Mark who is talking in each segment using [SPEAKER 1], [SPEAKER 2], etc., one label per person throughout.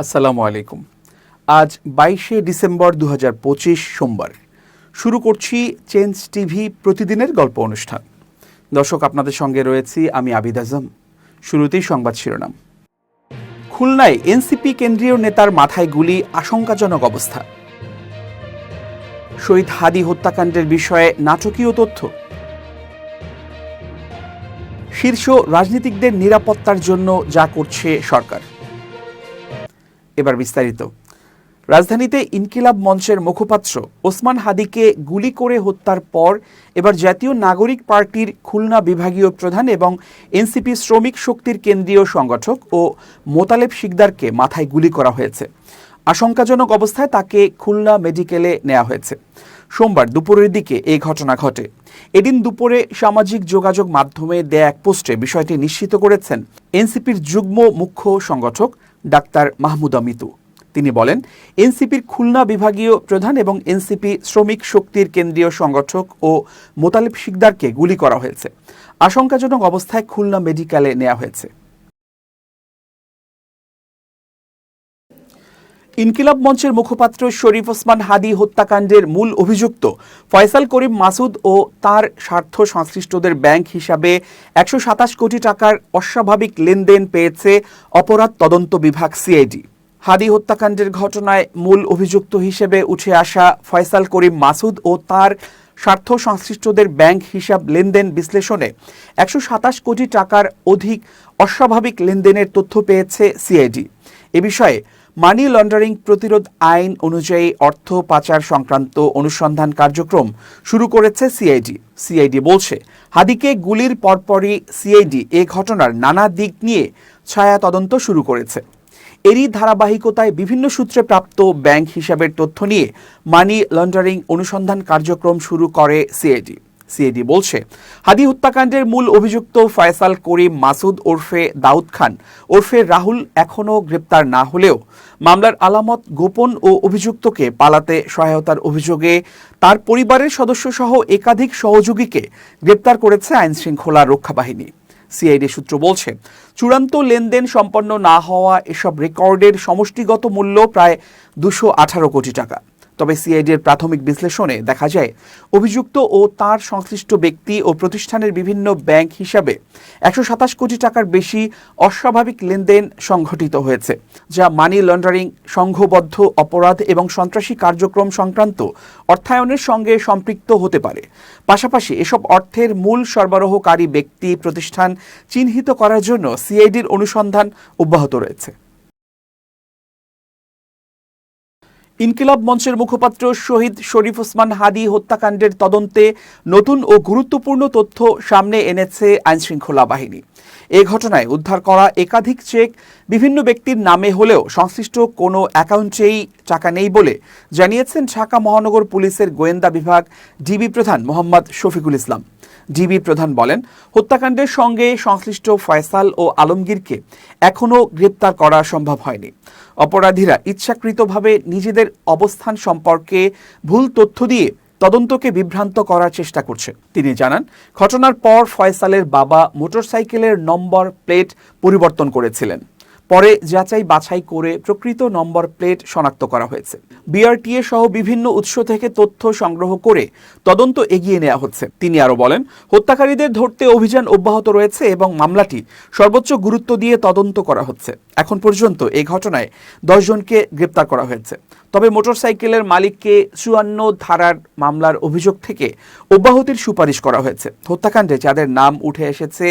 [SPEAKER 1] আসসালামু আলাইকুম। আজ 22শে ডিসেম্বর 2025 সোমবার। শুরু করছি চেঞ্জ টিভি প্রতিদিনের গল্প অনুষ্ঠান। দর্শক, আপনাদের সঙ্গে রয়েছি আমি আবিদ আজম। শুরুতেই সংবাদ শিরোনাম। খুলনায় এনসিপি কেন্দ্রীয় নেতার মাথায় গুলি, আশঙ্কাজনক অবস্থা। শহীদ হাদি হত্যাকাণ্ডের বিষয়ে নাটকীয় তথ্য। শীর্ষ রাজনীতিকদের নিরাপত্তার জন্য যা করছে সরকার। এবার বিস্তারিত। রাজধানীতে ইনকিলাব মঞ্চের মুখপাত্র ওসমান হাদিকে গুলি করে হত্যার পর এবার জাতীয় নাগরিক পার্টির খুলনা বিভাগীয় প্রধান এবং এনসিপি শ্রমিক শক্তির কেন্দ্রীয় সংগঠক ও মোতালেব শিকদারকে মাথায় গুলি করা হয়েছে। আশঙ্কাজনক অবস্থায় তাকে খুলনা মেডিকেলে নেওয়া হয়েছে। সোমবার দুপুরের দিকে এই ঘটনা ঘটে। এদিন দুপুরে সামাজিক যোগাযোগ মাধ্যমে দেয়া এক পোস্টে বিষয়টি নিশ্চিত করেছেন এনসিপির যুগ্ম মুখ্য সংগঠক ডাক্তার মাহমুদা মিতু। তিনি বলেন, এনসিপির খুলনা বিভাগীয় প্রধান এবং এনসিপি শ্রমিক শক্তির কেন্দ্রীয় সংগঠক ও মোতালেব শিকদারকে গুলি করা হয়েছে। আশঙ্কাজনক অবস্থায় খুলনা মেডিকেলে নেওয়া হয়েছে। ইনকিলাব মঞ্চের মুখপাত্র শরীফ ওসমান হাদি হত্যাকাণ্ডের মূল অভিযুক্ত ফয়সাল করিম মাসুদ ও তার স্বার্থ সংশ্লিষ্টদের ব্যাংক হিসাবে 127 কোটি টাকার অস্বাভাবিক লেনদেন পেয়েছে অপরাধ তদন্ত বিভাগ সিআইডি। হাদি হত্যাকাণ্ডের ঘটনায় মূল অভিযুক্ত হিসেবে উঠে আসা ফয়সাল করিম মাসুদ ও তার স্বার্থ সংশ্লিষ্টদের ব্যাংক হিসাব লেনদেন বিশ্লেষণে 127 কোটি টাকার অধিক অস্বাভাবিক লেনদেনের তথ্য পেয়েছে সিআইডি। এ বিষয়ে মানি লন্ডারিং প্রতিরোধ আইন অনুযায়ী অর্থ পাচার সংক্রান্ত অনুসন্ধান কার্যক্রম শুরু করেছে সিআইডি। সিআইডি বলছে, হাদিকে গুলির পরপরই সিআইডি এ ঘটনার নানা দিক নিয়ে ছায়া তদন্ত শুরু করেছে। এরই ধারাবাহিকতায় বিভিন্ন সূত্রে প্রাপ্ত ব্যাংক হিসাবের তথ্য নিয়ে মানি লন্ডারিং অনুসন্ধান কার্যক্রম শুরু করে সিআইডি। সিআইডি বলছে, হাদি হত্যাকাণ্ডের মূল অভিযুক্ত ফয়সাল করিম মাসুদ ওরফে দাউদ খান ওরফে রাহুল এখনও গ্রেপ্তার না হলেও মামলার আলামত গোপন ও অভিযুক্তকে পালাতে সহায়তার অভিযোগে তার পরিবারের সদস্যসহ একাধিক সহযোগীকে গ্রেপ্তার করেছে আইনশৃঙ্খলা রক্ষা বাহিনী। সিআইডি সূত্র বলছে, চূড়ান্ত লেনদেন সম্পন্ন না হওয়া এসব রেকর্ডের সমষ্টিগত মূল্য প্রায় 218 কোটি টাকা। তবে সিআইডির প্রাথমিক বিশ্লেষণে দেখা যায়, অভিযুক্ত ও তার সংশ্লিষ্ট ব্যক্তি ও প্রতিষ্ঠানের বিভিন্ন ব্যাংক হিসাবে 127 কোটি টাকার বেশি অস্বাভাবিক লেনদেন সংঘটিত হয়েছে, যা মানি লন্ডারিং, সংঘবদ্ধ অপরাধ এবং সন্ত্রাসী কার্যক্রম সংক্রান্ত অর্থায়নের সঙ্গে সম্পৃক্ত হতে পারে। পাশাপাশি এসব অর্থের মূল সরবরাহকারী ব্যক্তি প্রতিষ্ঠান চিহ্নিত করার জন্য সিআইডির অনুসন্ধান অব্যাহত রয়েছে। ইনকিলাব মঞ্চের মুখপাত্র শহীদ শরীফ ওসমান হাদি হত্যাকাণ্ডের তদন্তে নতুন ও গুরুত্বপূর্ণ তথ্য সামনে এনেছে আইনশৃঙ্খলা বাহিনী। এ ঘটনায় উদ্ধার করা একাধিক চেক বিভিন্ন ব্যক্তির নামে হলেও সংশ্লিষ্ট কোনো অ্যাকাউন্টেই টাকা নেই বলে জানিয়েছেন ঢাকা মহানগর পুলিশের গোয়েন্দা বিভাগ ডিবি প্রধান মোহাম্মদ শফিকুল ইসলাম। ডিবি প্রধান বলেন, হত্যাকাণ্ডের সঙ্গে সংশ্লিষ্ট ফয়সাল ও আলমগীরকে এখনও গ্রেপ্তার করা সম্ভব হয়নি। অপরাধীরা ইচ্ছাকৃতভাবে নিজেদের অবস্থান সম্পর্কে ভুল তথ্য দিয়ে তদন্তকে বিভ্রান্ত করার চেষ্টা করছে। তিনি জানান, ঘটনার পর ফয়সালের বাবা মোটরসাইকেলের নম্বর প্লেট পরিবর্তন করেছিলেন। পরে যাচাই বাছাই করে প্রকৃত নম্বর প্লেট শনাক্ত করা হয়েছে। বিআরটিএ সহ বিভিন্ন উৎস থেকে তথ্য সংগ্রহ করে তদন্ত এগিয়ে নেওয়া হচ্ছে। তিনি আরও বলেন, হত্যাকারীদের ধরতে অভিযান অব্যাহত রয়েছে এবং মামলাটি সর্বোচ্চ গুরুত্ব দিয়ে তদন্ত করা হচ্ছে। এখন পর্যন্ত এই ঘটনায় 10 জনকে গ্রেপ্তার করা হয়েছে। তবে মোটরসাইকেলের মালিককে 54 ধারার মামলার অভিযোগ থেকে অব্যাহতির সুপারিশ করা হয়েছে। হত্যাকাণ্ডে যাদের নাম উঠে এসেছে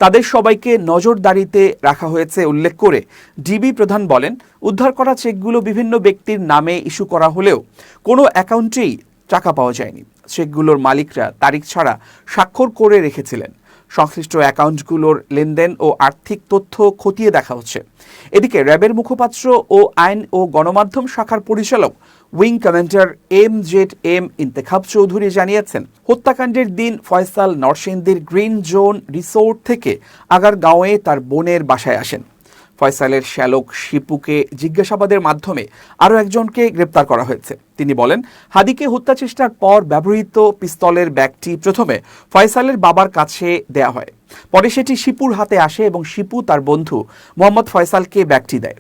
[SPEAKER 1] তাদের সবাইকে নজরদারিতে রাখা হয়েছে উল্লেখ করে ডিবি প্রধান বলেন, উদ্ধার করা চেকগুলো বিভিন্ন ব্যক্তির নামে ইস্যু করা হলেও কোনো অ্যাকাউন্টেই টাকা পাওয়া যায়নি। চেকগুলোর মালিকরা তারিখ ছাড়া স্বাক্ষর করে রেখেছিলেন। সংশ্লিষ্ট অ্যাকাউন্টগুলোর লেনদেন ও আর্থিক তথ্য খতিয়ে দেখা হচ্ছে। এদিকে র্যাবের মুখপাত্র ও আইন ও গণমাধ্যম শাখার পরিচালক wing commander MZM Intekhab Chowdhury জানিয়েছেন, হত্যাকাণ্ডের দিন ফয়সাল নরসিংদীর গ্রিন জোন রিসোর্ট থেকে আগারগাঁওয়ে তার বোনের বাসায় আসেন। ফয়সালের শ্যালক শিপুকে জিজ্ঞাসাবাদের মাধ্যমে আরও একজনকে গ্রেপ্তার করা হয়েছে। তিনি বলেন, হাদিকে হত্যা চেষ্টার পর ব্যবহৃত পিস্তলের ব্যাগটি প্রথমে ফয়সালের বাবার কাছে দেয়া হয়। পরে সেটি শিপুর হাতে আসে এবং শিপু তার বন্ধু মোহাম্মদ ফয়সালকে ব্যাগটি দেয়।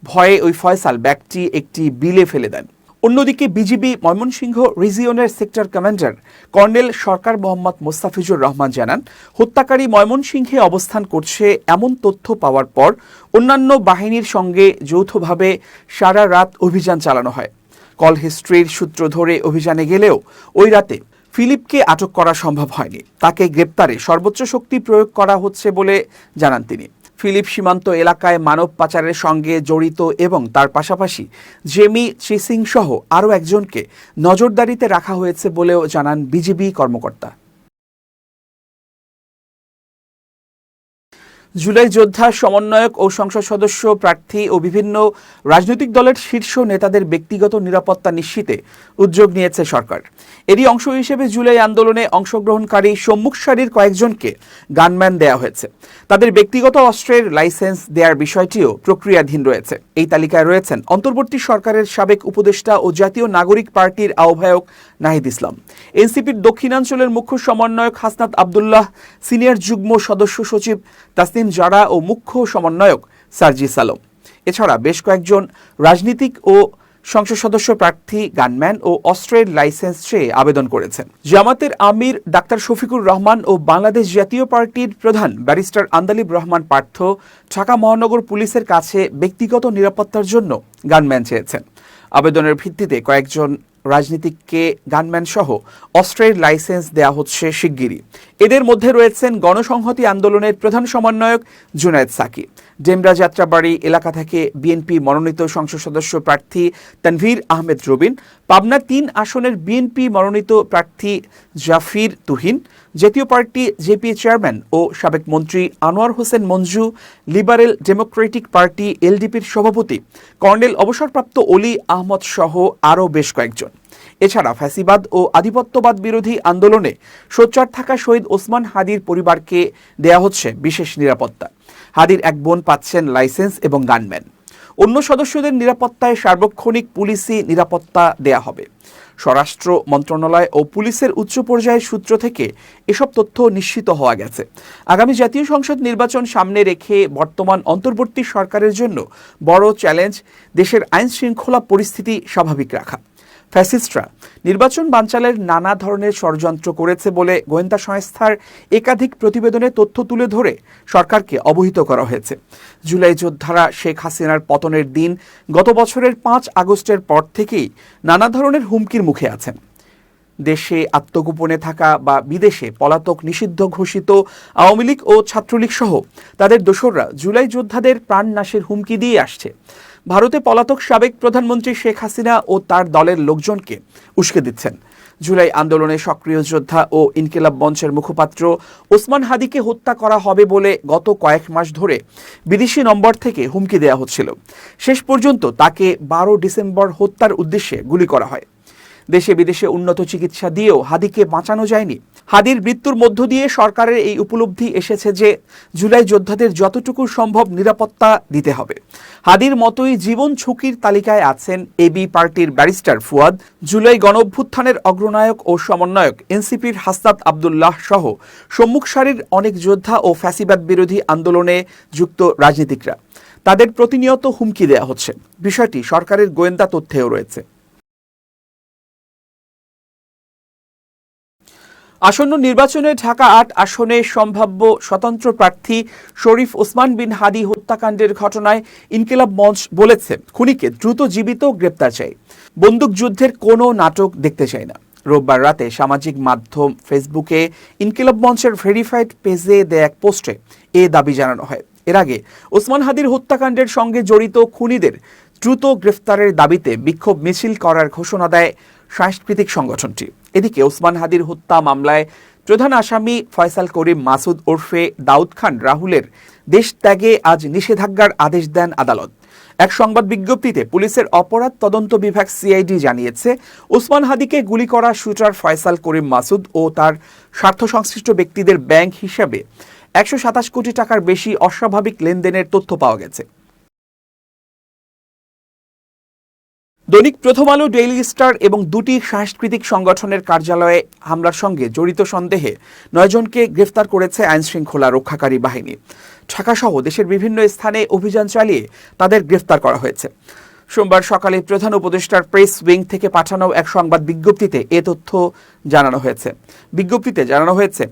[SPEAKER 1] ভয়ে ওই ফয়সাল ব্যাগটি একটি বিলে ফেলে দেন। অন্যদিকে বিজিবি ময়মনসিংহ রিজিয়নের sector commander colonel Sarkar Mohammad Mostafizur Rahman জানান, হত্যাকারী ময়মনসিংহে অবস্থান করছে এমন তথ্য পাওয়ার পর অন্যান্য বাহিনীর সঙ্গে যৌথভাবে সারা রাত অভিযান চালানো হয়। কল হিস্ট্রির সূত্র ধরে অভিযানে গেলেও ওই রাতে ফিলিপকে আটক করা সম্ভব হয়নি। তাকে গ্রেপ্তারে সর্বোচ্চ শক্তি প্রয়োগ করা হচ্ছে বলে জানান তিনি। ফিলিপ সীমান্ত এলাকায় মানব পাচারের সঙ্গে জড়িত এবং তার পাশাপাশি জেমি চিসিং সহ আরও একজনকে নজরদারিতে রাখা হয়েছে বলেও জানান বিজিবি কর্মকর্তা। জুলাই যোদ্ধা সমন্বয়ক ও সংসদ সদস্য প্রার্থী ও বিভিন্ন রাজনৈতিক দলের শীর্ষ নেতাদের ব্যক্তিগত নিরাপত্তা নিশ্চিতে উদ্যোগ নিয়েছে সরকার। এরই অংশ হিসেবে জুলাই আন্দোলনে অংশগ্রহণকারী সম্মুখ সারির কয়েকজনকে গানম্যান দেওয়া হয়েছে। তাদের ব্যক্তিগত অস্ত্রের লাইসেন্স দেওয়ার বিষয়টিও প্রক্রিয়াধীন রয়েছে। এই তালিকায় রয়েছেন অন্তর্বর্তী সরকারের সাবেক উপদেষ্টা ও জাতীয় নাগরিক পার্টির আহ্বায়ক নাহিদ ইসলাম, এনসিপির দক্ষিণাঞ্চলের মুখ্য সমন্বয়ক হাসনাত আবদুল্লাহ, সিনিয়র যুগ্ম সদস্য সচিব তাসনিম জারা ও মুখ্য সমন্বয়ক সার্জিস আলম। এছাড়া বেশ কয়েকজন রাজনীতিক ও সংসদ সদস্য প্রার্থী গানম্যান ও অস্ত্রের লাইসেন্স চেয়ে আবেদন করেছেন। জামাতের আমির ডাক্তার শফিকুর রহমান ও বাংলাদেশ জাতীয় পার্টির প্রধান ব্যারিস্টার আন্দালিব রহমান পার্থ ঢাকা মহানগর পুলিশের কাছে ব্যক্তিগত নিরাপত্তার জন্য গানম্যান চেয়েছেন। আবেদনের ভিত্তিতে কয়েকজন রাজনীতিককে গানম্যান সহ অস্ত্রের লাইসেন্স দেওয়া হচ্ছে শিগগিরই। এদের মধ্যে রয়েছেন গণসংহতি আন্দোলনের প্রধান সমন্বয়ক জুনায়েদ সাকি, ডেমরা যাত্রাবাড়ি এলাকা থেকে বিএনপি মনোনীত সংসদ সদস্য প্রার্থী তানভীর আহমেদ রবিন, পাবনা ৩ আসনের বিএনপি মনোনীত প্রার্থী জাফির তুহিন, জাতীয় পার্টি জেপি চেয়ারম্যান ও সাবেক মন্ত্রী Anwar Hossain Manju, liberal democratic party এলডিপির সভাপতি কর্নেল অবসরপ্রাপ্ত অলি আহমদ সহ আরও বেশ কয়েকজন। এছাড়া ফ্যাসিবাদ ও আধিপত্যবাদ বিরোধী আন্দোলনে সোচ্চার থাকা শহীদ ওসমান হাদির পরিবারকে দেয়া হচ্ছে বিশেষ নিরাপত্তা। হাদির এক বোন পাচ্ছেন লাইসেন্স এবং গানম্যান। অন্য সদস্যদের নিরাপত্তায় সার্বক্ষণিক পুলিশি নিরাপত্তা দেয়া হবে। স্বরাষ্ট্র মন্ত্রণালয় ও পুলিশের উচ্চ পর্যায়ের সূত্র থেকে এসব তথ্য নিশ্চিত হওয়া গেছে। আগামী জাতীয় সংসদ নির্বাচন সামনে রেখে বর্তমান অন্তর্বর্তী সরকারের জন্য বড় চ্যালেঞ্জ দেশের আইন শৃঙ্খলা পরিস্থিতি স্বাভাবিক রাখা। ফ্যাসিস্টরা নির্বাচন বানচালের নানা ধরনের ষড়যন্ত্র করেছে বলে গোয়েন্দা সংস্থার একাধিক প্রতিবেদনে তথ্য তুলে ধরে সরকারকে অবহিত করা হয়েছে। জুলাই যোদ্ধারা শেখ হাসিনার পতনের দিন গত বছরের 5 আগস্টের পর থেকেই নানা ধরনের হুমকির মুখে আছেন। দেশে আত্মগোপনে থাকা বা বিদেশে পলাতক নিষিদ্ধ ঘোষিত আওয়ামী লীগ ও ছাত্রলীগ সহ তাদের দোসররা জুলাই যোদ্ধাদের প্রাণনাশের হুমকি দিয়ে আসছে। ভারতে পলাতক সাবেক প্রধানমন্ত্রী শেখ হাসিনা ও তার দলের লোকজনকে উস্কে দিচ্ছেন। জুলাই আন্দোলনে সক্রিয় যোদ্ধা ও ইনকিলাব মঞ্চের মুখপাত্র ওসমান হাদিকে হত্যা করা হবে বলে গত কয়েক মাস ধরে বিদেশি নম্বর থেকে হুমকি দেওয়া হচ্ছিল। শেষ পর্যন্ত তাকে 12 ডিসেম্বর হত্যার উদ্দেশ্যে গুলি করা হয়। দেশে বিদেশে উন্নত চিকিৎসা দিয়েও হাদিকে বাঁচানো যায়নি। হাদির মৃত্যুর মধ্য দিয়ে সরকারের এই উপলব্ধি এসেছে যে জুলাই যোদ্ধাদের যতটুকু সম্ভব নিরাপত্তা দিতে হবে। হাদির মতোই জীবন ঝুঁকির তালিকায় আছেন এবি পার্টির ব্যারিস্টার ফুয়াদ, জুলাই গণঅভ্যুত্থানের অগ্রনায়ক ও সমন্বয়ক এনসিপির হাসনাত আবদুল্লাহ সহ সম্মুখ সারির অনেক যোদ্ধা ও ফ্যাসিবাদ বিরোধী আন্দোলনে যুক্ত রাজনীতিকরা। তাদের প্রতিনিয়ত হুমকি দেওয়া হচ্ছে। বিষয়টি সরকারের গোয়েন্দা তথ্যেও রয়েছে। আসন্ন নির্বাচনে ঢাকা 8 আসনে সম্ভাব্য স্বতন্ত্র প্রার্থী শরীফ ওসমান বিন হাদি হত্যাকাণ্ডের ঘটনায় ইনকিলাব মঞ্চ বলেছে, খুনিকে দ্রুত জীবিত গ্রেপ্তার চাই, বন্দুকযুদ্ধের কোনো নাটক দেখতে চাই না। রোববার রাতে সামাজিক মাধ্যম ফেসবুকে ইনকিলাব মঞ্চের ভেরিফাইড পেজে দেয়া এক পোস্টে এ দাবি জানানো হয়। এর আগে ওসমান হাদির হত্যাকাণ্ডের সঙ্গে জড়িত খুনিদের দ্রুত গ্রেফতারের দাবিতে বিক্ষোভ মিছিল করার ঘোষণা দেয় সাংস্কৃতিক সংগঠনটি। এদিকে ওসমান হাদির হত্যা মামলায় প্রধান আসামি ফয়সাল করিম মাসুদ ওরফে দাউদ খান রাহুলের দেশ ত্যাগে আজ নিষেধাজ্ঞার আদেশ দেন আদালত। এক সংবাদ বিজ্ঞপ্তিতে পুলিশের অপরাধ তদন্ত বিভাগ সিআইডি জানিয়েছে, ওসমান হাদিকে গুলি করা শুটার ফয়সাল করিম মাসুদ ও তার স্বার্থ সংশ্লিষ্ট ব্যক্তিদের ব্যাংক হিসাবে 127 কোটি টাকার বেশি অস্বাভাবিক লেনদেনের তথ্য পাওয়া গেছে। দৈনিক প্রথম আলো, ডেইলি স্টার এবং দুটি সাংস্কৃতিক সংগঠনের কার্যালয়ে হামলার সঙ্গে জড়িত সন্দেহে 9 জনকে গ্রেফতার করেছে আইনশৃঙ্খলা রক্ষাকারী বাহিনী। ঢাকাসহ দেশের বিভিন্ন স্থানে অভিযান চালিয়ে তাদের গ্রেফতার করা হয়েছে। সোমবার সকালে প্রধান উপদেষ্টার প্রেস উইং থেকে পাঠানো এক সংবাদ বিজ্ঞপ্তিতে এ তথ্য জানানো হয়েছে। বিজ্ঞপ্তিতে জানানো হয়েছে,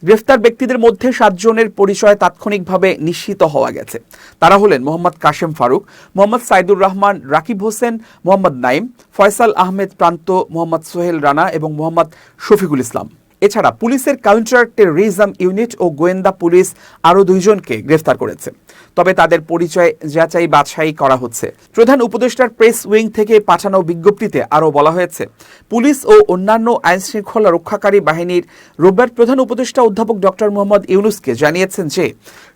[SPEAKER 1] গ্রেফতার ব্যক্তিদের মধ্যে 7 জনের পরিচয় তাৎক্ষণিকভাবে নিশ্চিত হওয়া গেছে। তারা হলেন মোহাম্মদ কাশেম ফারুক, মোহাম্মদ সাইদুর রহমান, রাকিব হোসেন, মোহাম্মদ নাইম, ফয়সাল আহমেদ প্রান্ত, মোহাম্মদ সোহেল রানা এবং মোহাম্মদ শফিকুল ইসলাম। এছাড়া পুলিশের কাউন্টার টেররিজম ইউনিট ও গোয়েন্দা পুলিশ আরও 2 জনকে গ্রেফতার করেছে, তবে তাদের পরিচয় যাচাই বাছাই করা হচ্ছে। প্রধান উপদেষ্টার প্রেস উইং থেকে পাঠানো বিজ্ঞপ্তিতে আরও বলা হয়েছে, পুলিশ ও অন্যান্য আইনশৃঙ্খলা রক্ষাকারী বাহিনীর রোববার প্রধান উপদেষ্টা অধ্যাপক ডক্টর মোহাম্মদ ইউনূসকে জানিয়েছেন যে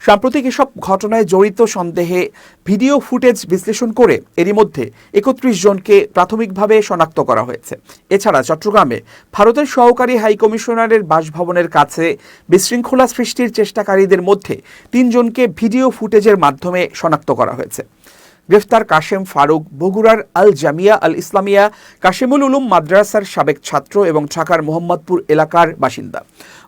[SPEAKER 1] সাম্প্রতিক এসব ঘটনায় জড়িত সন্দেহে ভিডিও ফুটেজ বিশ্লেষণ করে এরই মধ্যে 31 জনকে প্রাথমিকভাবে শনাক্ত করা হয়েছে। এছাড়া চট্টগ্রামে ভারতের সহকারী হাইকমিশনারের বাসভবনের কাছে বিশৃঙ্খলা সৃষ্টির চেষ্টাকারীদের মধ্যে 3 জনকে ভিডিও ফুটেজের মাধ্যমে শনাক্ত করা হয়েছে। গ্রেফতার কাশেম ফারুক বগুড়ার আল জামিয়া আল ইসলামিয়া কাশেমুল উলুম মাদ্রাসার সাবেক ছাত্র এবং ঢাকার মোহাম্মদপুর এলাকার বাসিন্দা।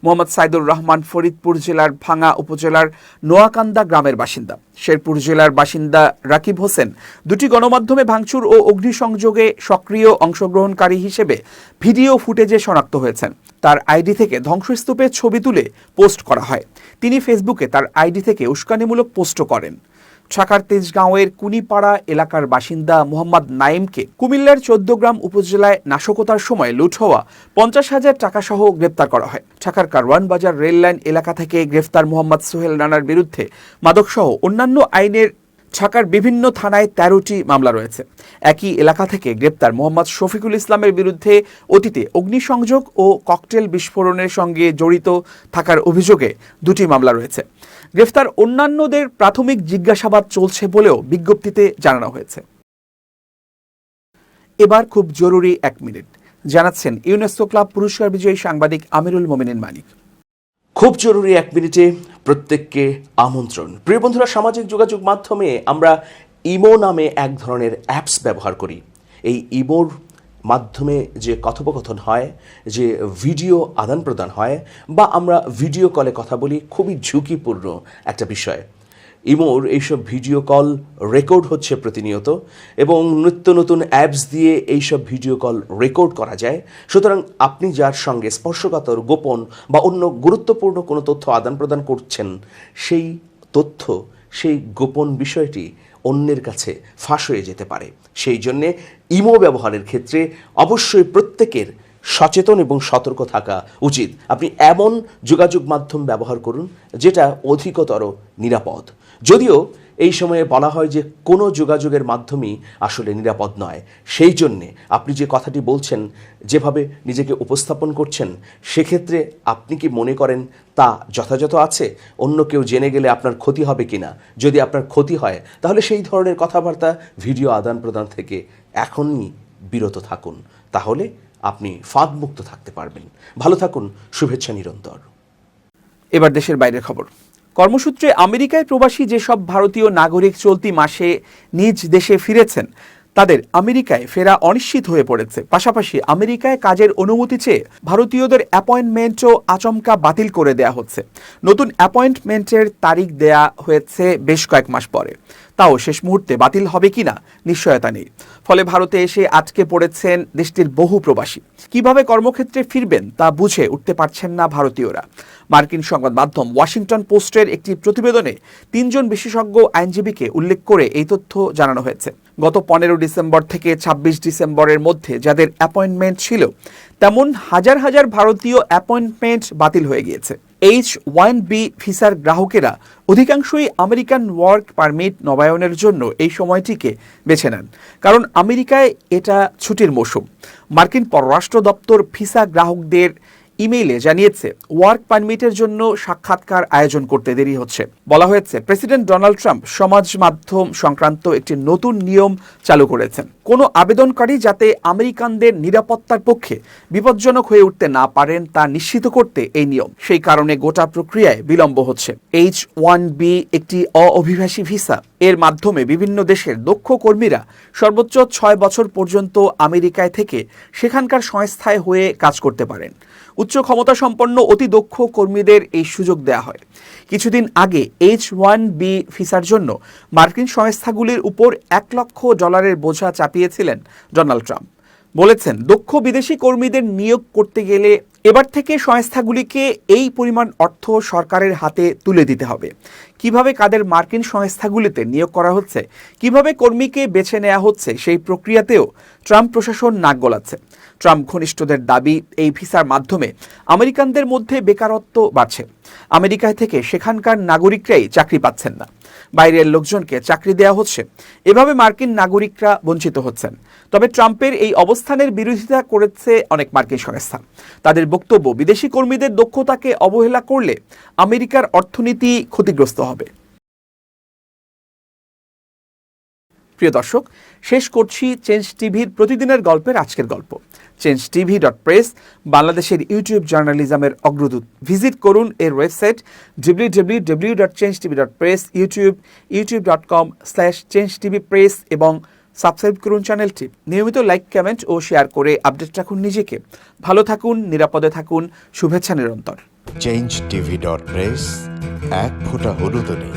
[SPEAKER 1] মোহাম্মদ সাইদুর রহমান ফরিদপুর জেলার ভাঙ্গা উপজেলার নোয়াকান্দা গ্রামের বাসিন্দা। শেরপুর জেলার বাসিন্দা রাকিব হোসেন 2টি গণমাধ্যমে ভাঙচুর ও অগ্নিসংযোগে সক্রিয় অংশগ্রহণকারী হিসেবে ভিডিও ফুটেজে শনাক্ত হয়েছেন। তার আইডি থেকে ধ্বংসস্তূপের ছবি তুলে পোস্ট করা হয়। তিনি ফেসবুকে তার আইডি থেকে উস্কানিমূলক পোস্টও করেন। ঢাকার তেজগাঁওয়ের কুনিপাড়া এলাকার বাসিন্দা মোহাম্মদ নাইমকে কুমিল্লার 14গ্রাম উপজেলায় নাশকতার সময় লুট হওয়া 50,000 টাকা সহ গ্রেপ্তার করা হয়। ঢাকার কারওয়ান বাজার রেললাইন এলাকা থেকে গ্রেফতার মোহাম্মদ সোহেল রানার বিরুদ্ধে মাদকসহ অন্যান্য আইনের ঢাকার বিভিন্ন থানায় 13টি মামলা রয়েছে। একই এলাকা থেকে গ্রেপ্তার মোহাম্মদ শফিকুল ইসলামের বিরুদ্ধে অতীতে অগ্নিসংযোগ ও ককটেল বিস্ফোরণের সঙ্গে জড়িত থাকার অভিযোগে 2টি মামলা রয়েছে। গ্রেফতার অন্যান্যদের প্রাথমিক জিজ্ঞাসাবাদ চলছে বলেও বিজ্ঞপ্তিতে জানানো হয়েছে। এবার খুব জরুরি 1 মিনিট, জানাচ্ছেন ইউনেস্কো ক্লাব পুরস্কার বিজয়ী সাংবাদিক আমিরুল মোমিনিন মানিক।
[SPEAKER 2] খুব জরুরি 1 মিনিটে প্রত্যেককে আমন্ত্রণ। প্রিয় বন্ধুরা, সামাজিক যোগাযোগ মাধ্যমে আমরা ইমো নামে এক ধরনের অ্যাপস ব্যবহার করি। এই ইমোর মাধ্যমে যে কথোপকথন হয়, যে ভিডিও আদান প্রদান হয় বা আমরা ভিডিও কলে কথা বলি, খুবই ঝুঁকিপূর্ণ একটা বিষয়। ইমোর এইসব ভিডিও কল রেকর্ড হচ্ছে প্রতিনিয়ত এবং নিত্য নতুন অ্যাপস দিয়ে এইসব ভিডিও কল রেকর্ড করা যায়। সুতরাং আপনি যার সঙ্গে স্পর্শকাতর, গোপন বা অন্য গুরুত্বপূর্ণ কোনো তথ্য আদান প্রদান করছেন, সেই তথ্য, সেই গোপন বিষয়টি অন্যের কাছে ফাঁস হয়ে যেতে পারে। সেই জন্যে ইমো ব্যবহারের ক্ষেত্রে অবশ্যই প্রত্যেকের সচেতন এবং সতর্ক থাকা উচিত। আপনি এমন যোগাযোগ মাধ্যম ব্যবহার করুন যেটা অধিকতর নিরাপদ। যদিও এই সময়ে বলা হয় যে কোনো যোগাযোগের মাধ্যমই আসলে নিরাপদ নয়। সেই জন্যে আপনি যে কথাটি বলছেন, যেভাবে নিজেকে উপস্থাপন করছেন, সেক্ষেত্রে আপনি কি মনে করেন তা যথাযথ আছে? অন্য কেউ জেনে গেলে আপনার ক্ষতি হবে কিনা? যদি আপনার ক্ষতি হয় তাহলে সেই ধরনের কথাবার্তা, ভিডিও আদান প্রদান থেকে এখনই বিরত থাকুন। তাহলে আপনি ফাঁদমুক্ত থাকতে পারবেন। ভালো থাকুন, শুভেচ্ছা নিরন্তর।
[SPEAKER 1] এবার দেশের বাইরের খবর। কর্মসূত্রে আমেরিকায় প্রবাসী যেসব ভারতীয় নাগরিক চলতি মাসে নিজ দেশে ফিরেছেন, তাদের আমেরিকায় ফেরা অনিশ্চিত হয়ে পড়েছে। পাশাপাশি আমেরিকায় কাজের অনুমতি চেয়ে ভারতীয়দের অ্যাপয়েন্টমেন্টও আচমকা বাতিল করে দেয়া হচ্ছে। নতুন অ্যাপয়েন্টমেন্টের তারিখ দেয়া হয়েছে বেশ কয়েক মাস পরে, তাও শেষ মুহূর্তে বাতিল হবে কিনা নিশ্চয়তা নেই। ফলে ভারতে এসে আটকে পড়েছেন দেশটির বহু প্রবাসী। কিভাবে কর্মক্ষেত্রে ফিরবেন তা বুঝে উঠতে পারছেন না ভারতীয়রা। মার্কিন সংবাদ মাধ্যম ওয়াশিংটন পোস্টের একটি প্রতিবেদনে 3 জন বিশেষজ্ঞ আইনজীবীকে উল্লেখ করে এই তথ্য জানানো হয়েছে। গত 15 ডিসেম্বর থেকে 26 ডিসেম্বরের মধ্যে যাদের অ্যাপয়েন্টমেন্ট ছিল, তেমন হাজার হাজার ভারতীয় অ্যাপয়েন্টমেন্ট বাতিল হয়ে গিয়েছে। H-1B ভিসার গ্রাহকেরা অধিকাংশই আমেরিকান ওয়ার্ক পারমিট নবায়নের জন্য এই সময়টিকে বেছে নেন, কারণ আমেরিকায় এটা ছুটির মৌসুম। মার্কিন পররাষ্ট্র দপ্তর ভিসা গ্রাহকদের ইমেইলে জানিয়েছে ওয়ার্ক পারমিটের জন্য সাক্ষাৎকার আয়োজন করতে দেরি হচ্ছে। বলা হয়েছে প্রেসিডেন্ট ডোনাল্ড ট্রাম্প সমাজ মাধ্যম সংক্রান্ত একটি নতুন নিয়ম চালু করেছেন, কোনো আবেদনকারী যাতে আমেরিকানদের নিরাপত্তার পক্ষে বিপজ্জনক হয়ে উঠতে না পারেন তা নিশ্চিত করতে এই নিয়ম। সেই কারণে গোটা প্রক্রিয়ায় বিলম্ব হচ্ছে। H-1B একটি অভিবাসী ভিসা, এর মাধ্যমে বিভিন্ন দেশের দক্ষ কর্মীরা সর্বোচ্চ 6 বছর পর্যন্ত আমেরিকায় থেকে সেখানকার সংস্থায় হয়ে কাজ করতে পারেন। উচ্চ ক্ষমতা সম্পন্ন অতি দক্ষ কর্মীদের এই সুযোগ দেওয়া হয়। কিছুদিন আগে H-1B ভিসার জন্য মার্কিন সংস্থাগুলির উপর $1 লক্ষ বোঝা চাপিয়েছিলেন ডোনাল্ড ট্রাম্প। বলেছেন দক্ষ বিদেশি কর্মীদের নিয়োগ করতে গেলে এবার থেকে সংস্থাগুলিকে এই পরিমাণ অর্থ সরকারের হাতে তুলে দিতে হবে। কিভাবে কাদের মার্কিন সংস্থাগুলিতে নিয়োগ করা হচ্ছে, কিভাবে কর্মীকে বেছে নেওয়া হচ্ছে, সেই প্রক্রিয়াতেও ট্রাম্প প্রশাসন নাক গলাচ্ছে। ট্রাম্প ঘনিষ্ঠদের দাবি এই ভিসার মাধ্যমে আমেরিকানদের মধ্যে বেকারত্ব বাড়ছে। আমেরিকায় থেকে সেখানকার নাগরিকরাই চাকরি পাচ্ছেন না, বাইরের লোকজনকে চাকরি দেওয়া হচ্ছে। এভাবে মার্কিন নাগরিকরা বঞ্চিত হচ্ছেন। তবে ট্রাম্পের এই অবস্থানের বিরোধিতা করেছে অনেক মার্কিন সংস্থা। তাদের বক্তব্য, বিদেশি কর্মীদের দক্ষতাকে অবহেলা করলে আমেরিকার অর্থনীতি ক্ষতিগ্রস্ত হবে। প্রিয় দর্শক, শেষ করছি চেঞ্জ টিভির প্রতিদিনের গল্পের আজকের গল্প। changeTV.press বাংলাদেশের ইউটিউব জার্নালিজমের অগ্রদূত। ভিজিট করুন এর ওয়েবসাইট www.changetv.press, youtube.com/changetvpress এবং সাবস্ক্রাইব করুন চ্যানেলটি। নিয়মিত লাইক, কমেন্ট ও শেয়ার করে আপডেট রাখুন নিজেকে। ভালো থাকুন, নিরাপদে থাকুন, শুভেচ্ছা নিরন্তর।
[SPEAKER 3] changetv.press, এক ফোঁটা হলুদও নেই।